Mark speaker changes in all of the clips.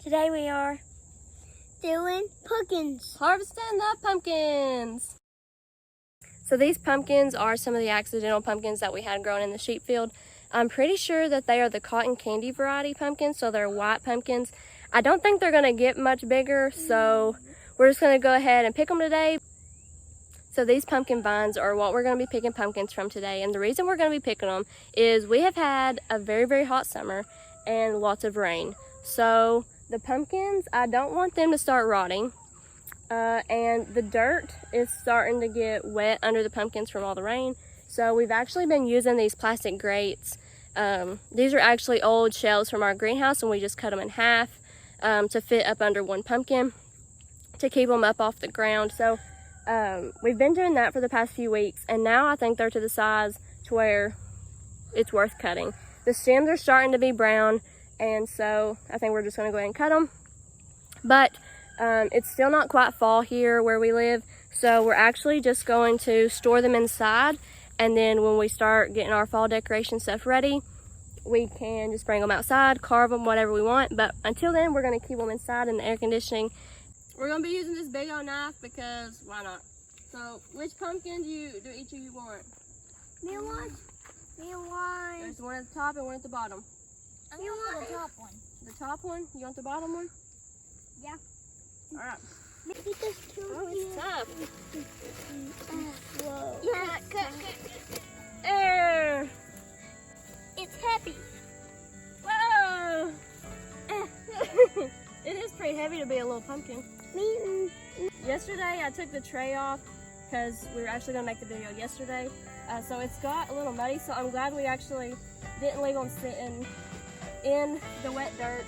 Speaker 1: Today we are doing pumpkins.
Speaker 2: Harvesting the pumpkins. So these pumpkins are some of the accidental pumpkins that we had growing in the sheep field. I'm pretty sure that they are the cotton candy variety pumpkins, so they're white pumpkins. I don't think they're gonna get much bigger, so we're just gonna go ahead and pick them today. So these pumpkin vines are what we're gonna be picking pumpkins from today. And the reason we're gonna be picking them is we have had a very, very hot summer and lots of rain. So the pumpkins, I don't want them to start rotting. And the dirt is starting to get wet under the pumpkins from all the rain. So we've actually been using these plastic grates. These are actually old shelves from our greenhouse, and we just cut them in half to fit up under one pumpkin to keep them up off the ground. So we've been doing that for the past few weeks, and now I think they're to the size to where it's worth cutting. The stems are starting to be brown, and so I think we're just going to go ahead and cut them. But it's still not quite fall here where we live, so we're actually just going to store them inside, and then when we start getting our fall decoration stuff ready, we can just bring them outside, carve them, whatever we want. But until then, we're going to keep them inside in the air conditioning. We're going to be using this big old knife because why not? So which pumpkin do each of you want?
Speaker 1: Me one. Me one.
Speaker 2: There's one at the top and one at the bottom.
Speaker 1: Me want the top one.
Speaker 2: The top one? You want the bottom one?
Speaker 1: Yeah.
Speaker 2: All right.
Speaker 1: Maybe there's two.
Speaker 2: Oh, it's tough.
Speaker 1: Whoa.
Speaker 2: Yeah, cut. There.
Speaker 1: It's heavy.
Speaker 2: Whoa. It is pretty heavy to be a little pumpkin. Yesterday I took the tray off because we were actually going to make the video yesterday. So it's got a little muddy, so I'm glad we actually didn't leave them sitting in the wet dirt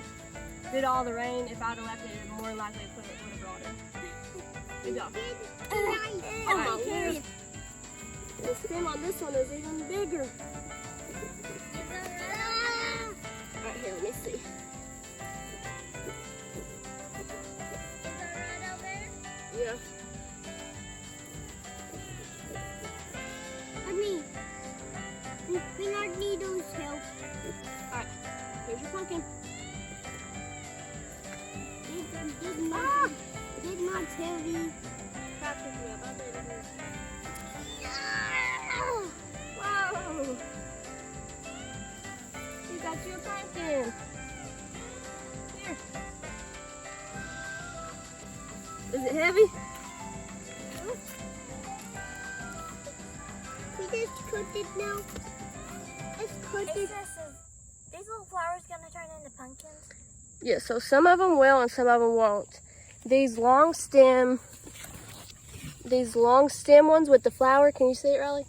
Speaker 2: due to all the rain. If I'd have left it, it would more likely would have rotted. Good job. Oh my Lord. The stem on this one is even bigger. Right here, let me see. Yeah.
Speaker 1: We not need those help.
Speaker 2: Alright, here's your pumpkin.
Speaker 1: Did not heavy.
Speaker 2: Whoa! You got your pumpkin. Here. Is it heavy?
Speaker 1: We just cooked it now. Let's cook it.
Speaker 3: These little flowers gonna turn into pumpkins?
Speaker 2: Yeah, so some of them will and some of them won't. These long stem ones with the flower, can you see it, Riley?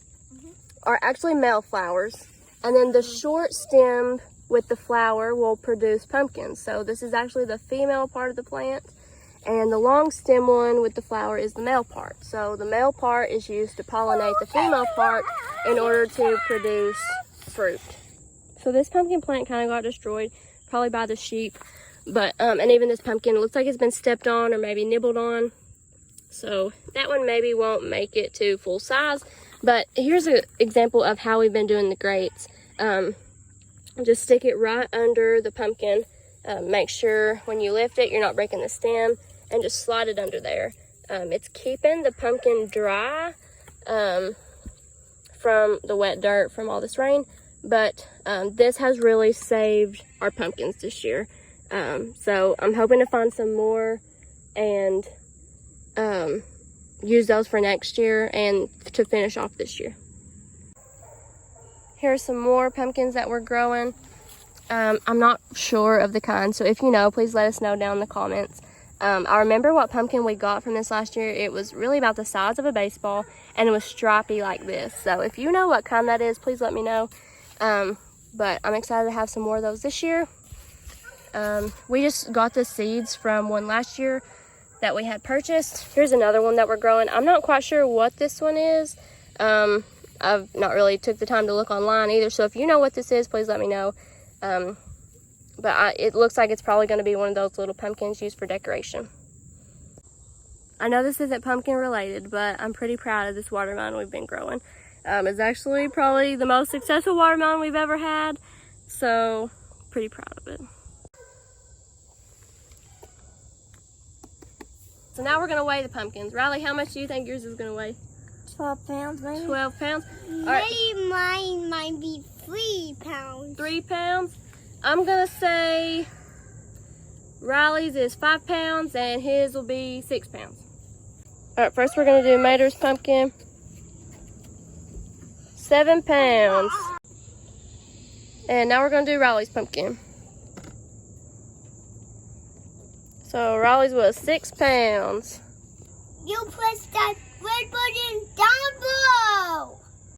Speaker 2: Are actually male flowers. And then the short stem with the flower will produce pumpkins. So this is actually the female part of the plant. And the long stem one with the flower is the male part. So the male part is used to pollinate the female part in order to produce fruit. So this pumpkin plant kind of got destroyed, probably by the sheep. But, and even this pumpkin looks like it's been stepped on or maybe nibbled on. So that one maybe won't make it to full size. But here's an example of how we've been doing the grates. Just stick it right under the pumpkin. Make sure when you lift it, you're not breaking the stem. And just slide it under there. It's keeping the pumpkin dry from the wet dirt from all this rain. But this has really saved our pumpkins this year. So I'm hoping to find some more and use those for next year and to finish off this year. Here are some more pumpkins that we're growing. I'm not sure of the kind, so if you know, please let us know down in the comments. I remember what pumpkin we got from this last year. It was really about the size of a baseball, and it was stripy like this. So if you know what kind that is, please let me know. But I'm excited to have some more of those this year. We just got the seeds from one last year that we had purchased. Here's another one that we're growing. I'm not quite sure what this one is. I've not really took the time to look online either. So if you know what this is, please let me know. But it looks like it's probably going to be one of those little pumpkins used for decoration. I know this isn't pumpkin related, but I'm pretty proud of this watermelon we've been growing. It's actually probably the most successful watermelon we've ever had, so pretty proud of it. So now we're gonna weigh the pumpkins. Riley, how much do you think yours is gonna weigh?
Speaker 3: 12 pounds, maybe.
Speaker 2: 12 pounds. All right.
Speaker 1: Maybe mine might be 3 pounds.
Speaker 2: 3 pounds. I'm gonna say Riley's is 5 pounds and his will be 6 pounds. All right, first we're gonna do Mater's pumpkin. 7 pounds. And now we're gonna do Riley's pumpkin. So Riley's was 6 pounds.
Speaker 1: You press that red button down below.